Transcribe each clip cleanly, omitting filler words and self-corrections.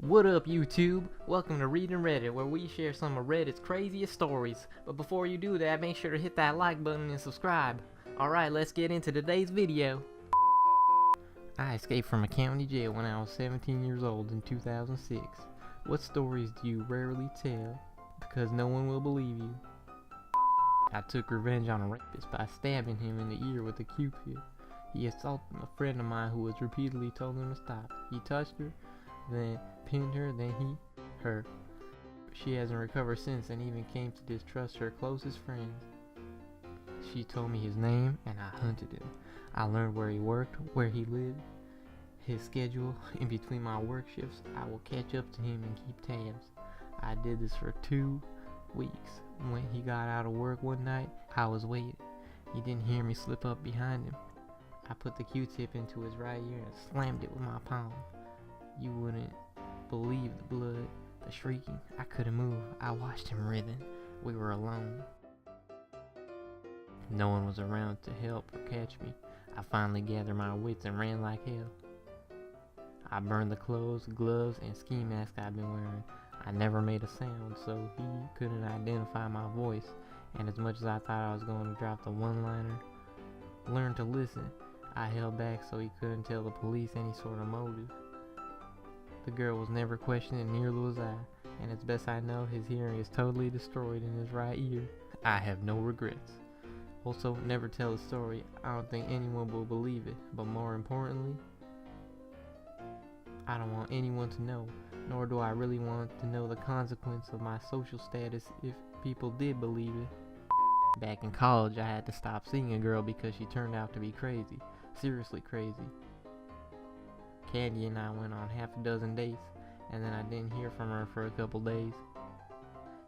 What up, YouTube? Welcome to Reading Reddit, where we share some of Reddit's craziest stories. But before you do that, make sure to hit that like button and subscribe. Alright, let's get into today's video. I escaped from a county jail when I was 17 years old in 2006. What stories do you rarely tell? Because no one will believe you. I took revenge on a rapist by stabbing him in the ear with a Q-tip. He assaulted a friend of mine who was repeatedly told him to stop. He touched her, then pinned her, then her. She hasn't recovered since and even came to distrust her closest friends. She told me his name and I hunted him. I learned where he worked, where he lived, his schedule. In between my work shifts, I will catch up to him and keep tabs. I did this for 2 weeks. When he got out of work one night, I was waiting. He didn't hear me slip up behind him. I put the Q-tip into his right ear and slammed it with my palm. You wouldn't believe the blood, the shrieking. I couldn't move. I watched him writhing. We were alone. No one was around to help or catch me. I finally gathered my wits and ran like hell. I burned the clothes, gloves, and ski mask I'd been wearing. I never made a sound, so he couldn't identify my voice. And as much as I thought I was going to drop the one-liner, learn to listen, I held back so he couldn't tell the police any sort of motive. The girl was never questioned and neither was I, and as best I know, his hearing is totally destroyed in his right ear. I have no regrets. Also, never tell a story. I don't think anyone will believe it, but more importantly, I don't want anyone to know, nor do I really want to know the consequence of my social status if people did believe it. Back in college, I had to stop seeing a girl because she turned out to be crazy. Seriously crazy. Candy and I went on half a dozen dates, and then I didn't hear from her for a couple days.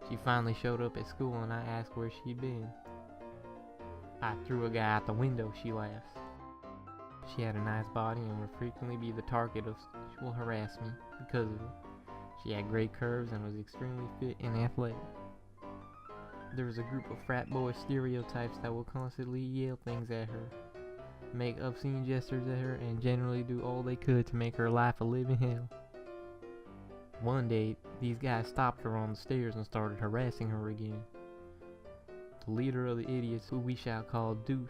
She finally showed up at school and I asked where she'd been. I threw a guy out the window, she laughs. She had a nice body and would frequently be the target of sexual harassment because of it. She had great curves and was extremely fit and athletic. There was a group of frat boy stereotypes that will constantly yell things at her, make obscene gestures at her, and generally do all they could to make her life a living hell. One day, these guys stopped her on the stairs and started harassing her again. The leader of the idiots, who we shall call Douche,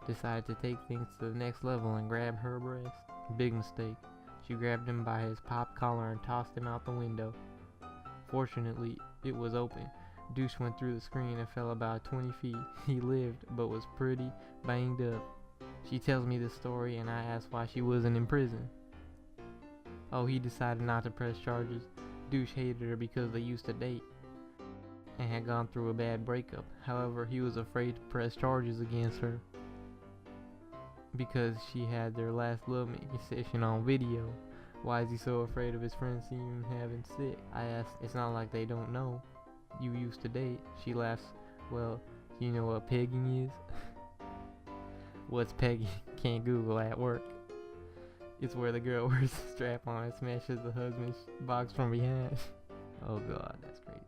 decided to take things to the next level and grab her breast. Big mistake. She grabbed him by his pop collar and tossed him out the window. Fortunately, it was open. Douche went through the screen and fell about 20 feet. He lived, but was pretty banged up. She tells me this story and I ask why she wasn't in prison. Oh, he decided not to press charges. Douche hated her because they used to date and had gone through a bad breakup. However, he was afraid to press charges against her because she had their last lovemaking session on video. Why is he so afraid of his friends seeing him having sex? I asked, it's not like they don't know. You used to date. She laughs, well, you know what pegging is? What's pegging? Can't Google at work. It's where the girl wears a strap on and smashes the husband's box from behind. Oh god, that's crazy.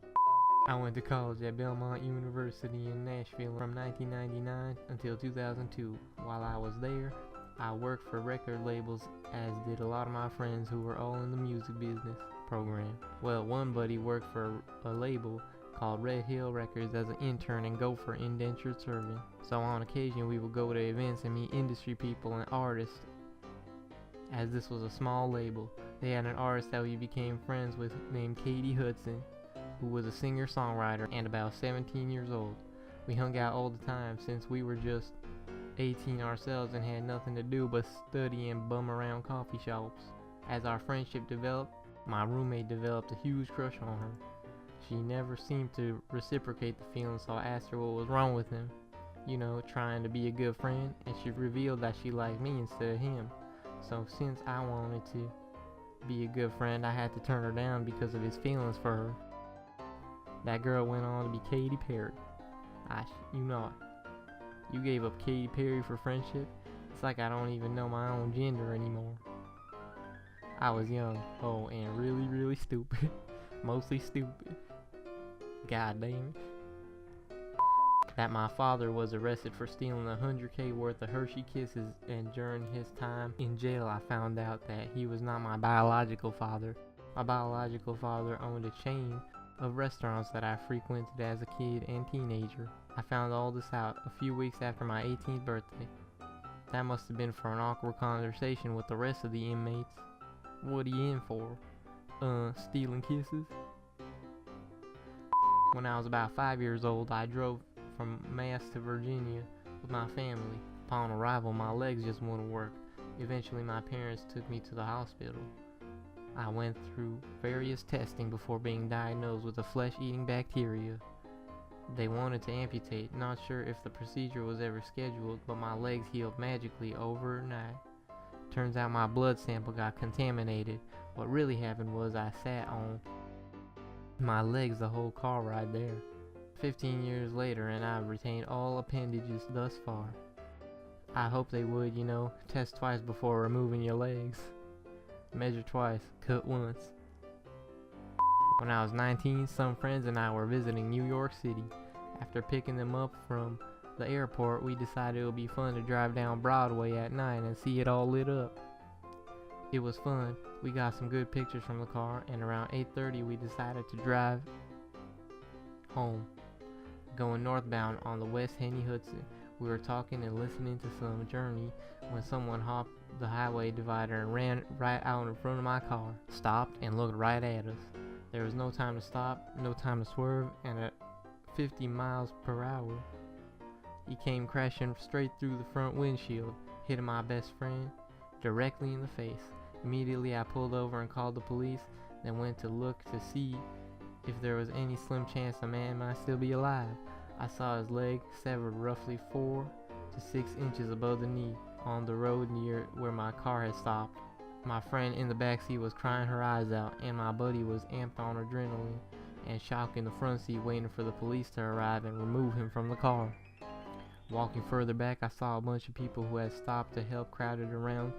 I went to college at Belmont University in Nashville from 1999 until 2002. While I was there, I worked for record labels, as did a lot of my friends who were all in the music business program. Well, one buddy worked for a label called Red Hill Records as an intern and gopher indentured servant. So on occasion we would go to events and meet industry people and artists. As this was a small label, they had an artist that we became friends with named Katie Hudson, who was a singer-songwriter and about 17 years old. We hung out all the time since we were just 18 ourselves and had nothing to do but study and bum around coffee shops. As our friendship developed, my roommate developed a huge crush on her. She never seemed to reciprocate the feeling, so I asked her what was wrong with him. You know, trying to be a good friend, and she revealed that she liked me instead of him. So since I wanted to be a good friend, I had to turn her down because of his feelings for her. That girl went on to be Katy Perry. You know it. You gave up Katy Perry for friendship? It's like I don't even know my own gender anymore. I was young, and really, really stupid. Mostly stupid. God damn it. that my father was arrested for stealing $100K worth of Hershey Kisses, and during his time in jail I found out that he was not my biological father. My biological father owned a chain of restaurants that I frequented as a kid and teenager. I found all this out a few weeks after my 18th birthday. That must have been for an awkward conversation with the rest of the inmates. What are you in for? Stealing kisses? When I was about 5 years old, I drove from Mass to Virginia with my family. Upon arrival, my legs just wouldn't work. Eventually, my parents took me to the hospital. I went through various testing before being diagnosed with a flesh-eating bacteria. They wanted to amputate, not sure if the procedure was ever scheduled, but my legs healed magically overnight. Turns out my blood sample got contaminated. What really happened was I sat on my legs the whole car ride there. 15 years later, and I've retained all appendages thus far. I hope they would, test twice before removing your legs. Measure twice, cut once. When I was 19, some friends and I were visiting New York City. After picking them up from the airport, we decided it would be fun to drive down Broadway at night and see it all lit up. It was fun. We got some good pictures from the car, and around 8:30 we decided to drive home, going northbound on the West Henny Hudson. We were talking and listening to some Journey when someone hopped the highway divider and ran right out in front of my car, stopped and looked right at us. There was no time to stop, no time to swerve, and at 50 miles per hour, he came crashing straight through the front windshield, hitting my best friend directly in the face. Immediately I pulled over and called the police, then went to look to see if there was any slim chance the man might still be alive. I saw his leg severed roughly 4 to 6 inches above the knee on the road near where my car had stopped. My friend in the backseat was crying her eyes out, and my buddy was amped on adrenaline and shock in the front seat waiting for the police to arrive and remove him from the car. Walking further back, I saw a bunch of people who had stopped to help crowded around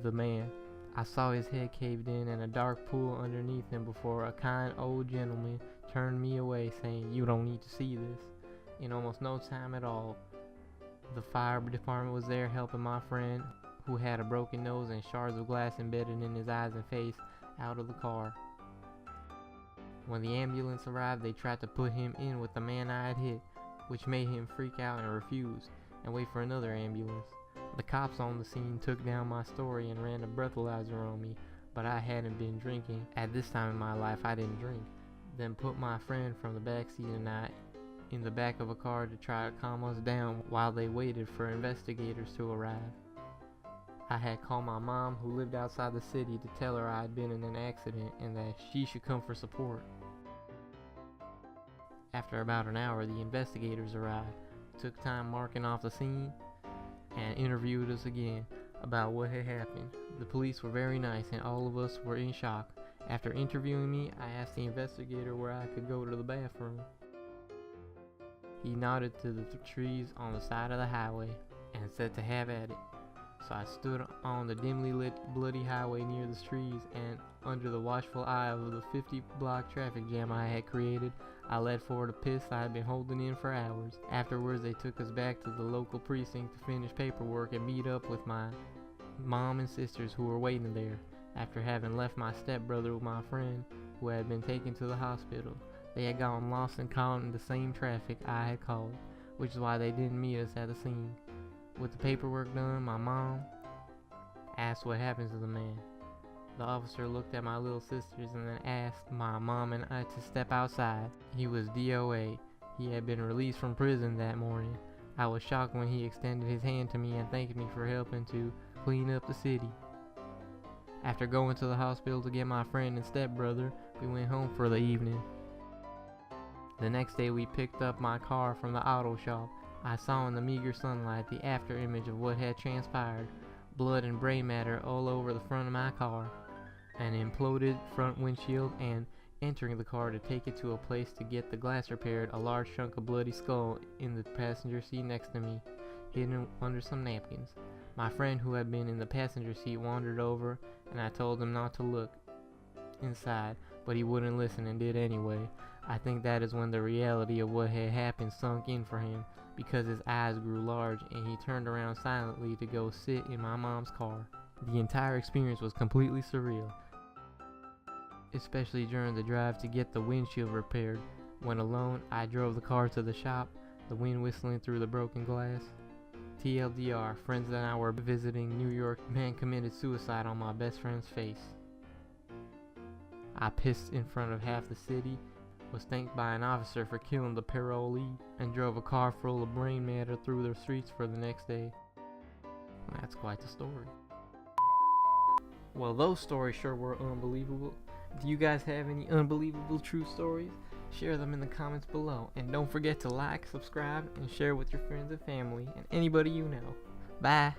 the man. I saw his head caved in and a dark pool underneath him before a kind old gentleman turned me away, saying, "You don't need to see this." In almost no time at all, the fire department was there helping my friend, who had a broken nose and shards of glass embedded in his eyes and face, out of the car. When the ambulance arrived, they tried to put him in with the man I had hit, which made him freak out and refuse and wait for another ambulance. The cops on the scene took down my story and ran a breathalyzer on me, but I hadn't been drinking. At this time in my life, I didn't drink. Then put my friend from the backseat and I in the back of a car to try to calm us down while they waited for investigators to arrive. I had called my mom, who lived outside the city, to tell her I had been in an accident and that she should come for support. After about an hour, the investigators arrived, took time marking off the scene, and interviewed us again about what had happened. The police were very nice and all of us were in shock. After interviewing me, I asked the investigator where I could go to the bathroom. He nodded to the trees on the side of the highway and said to have at it. So I stood on the dimly lit, bloody highway near the trees, and under the watchful eye of the 50-block traffic jam I had created, I let forward a piss I had been holding in for hours. Afterwards, they took us back to the local precinct to finish paperwork and meet up with my mom and sisters who were waiting there, after having left my stepbrother with my friend who had been taken to the hospital. They had gotten lost and caught in the same traffic I had caused, which is why they didn't meet us at the scene. With the paperwork done, my mom asked what happened to the man. The officer looked at my little sisters and then asked my mom and I to step outside. He was DOA. He had been released from prison that morning. I was shocked when he extended his hand to me and thanked me for helping to clean up the city. After going to the hospital to get my friend and stepbrother, we went home for the evening. The next day we picked up my car from the auto shop. I saw in the meager sunlight the after image of what had transpired. Blood and brain matter all over the front of my car, an imploded front windshield, and entering the car to take it to a place to get the glass repaired, a large chunk of bloody skull in the passenger seat next to me, hidden under some napkins. My friend who had been in the passenger seat wandered over, and I told him not to look. inside, but he wouldn't listen and did anyway. I think that is when the reality of what had happened sunk in for him, because his eyes grew large and he turned around silently to go sit in my mom's car. The entire experience was completely surreal, especially during the drive to get the windshield repaired. When alone, I drove the car to the shop, the wind whistling through the broken glass. TLDR, friends and I were visiting New York. Man committed suicide on my best friend's face. I pissed in front of half the city, was thanked by an officer for killing the parolee, and drove a car full of brain matter through the streets for the next day. That's quite the story. Well, those stories sure were unbelievable. Do you guys have any unbelievable true stories? Share them in the comments below, and don't forget to like, subscribe, and share with your friends and family and anybody you know. Bye!